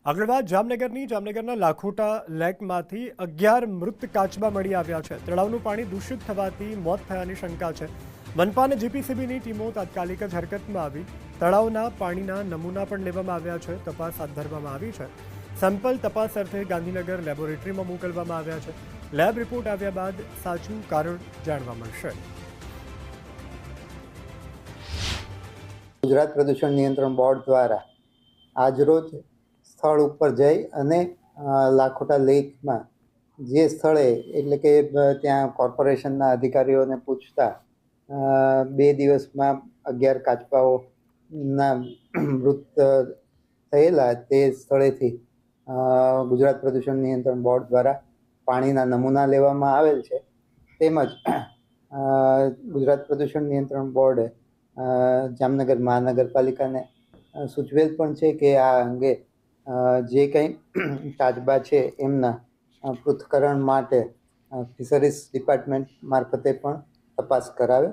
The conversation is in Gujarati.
આગળ વાત જામનગરના લાખોટા લેકમાંથી 11 મૃત કાચબા મળી આવ્યા છે। તળાવનું પાણી દૂષિત થવાથી મોત થયાની શંકા છે। મનપા અને જીપીસીબીની ટીમો તાત્કાલિક જ હરકતમાં આવી તળાવના પાણીના નમૂના પણ લેવામાં આવ્યા છે। તપાસ હાથ ધરવામાં આવી છે। સેમ્પલ તપાસ અર્થે ગાંધીનગર લેબોરેટરીમાં મોકલવામાં આવ્યા છે। લેબ રિપોર્ટ આવ્યા બાદ સાચું કારણ જાણવા મળશે। ગુજરાત પ્રદૂષણ નિયંત્રણ બોર્ડ દ્વારા આજરોજ સ્થળ ઉપર જઈ અને લાખોટા લેકમાં જે સ્થળે એટલે કે ત્યાં કોર્પોરેશનના અધિકારીઓને પૂછતા 2 દિવસમાં 11 કાચબાઓના મૃત થયેલા તે સ્થળેથી ગુજરાત પ્રદૂષણ નિયંત્રણ બોર્ડ દ્વારા પાણીના નમૂના લેવામાં આવેલ છે। તેમજ ગુજરાત પ્રદૂષણ નિયંત્રણ બોર્ડે જામનગર મહાનગરપાલિકાને સૂચવેલ પણ છે કે આ અંગે જે કંઈ કાચબા છે એમના પૃથ્થકરણ માટે ફિશરીઝ ડિપાર્ટમેન્ટ મારફતે પણ તપાસ કરાવે।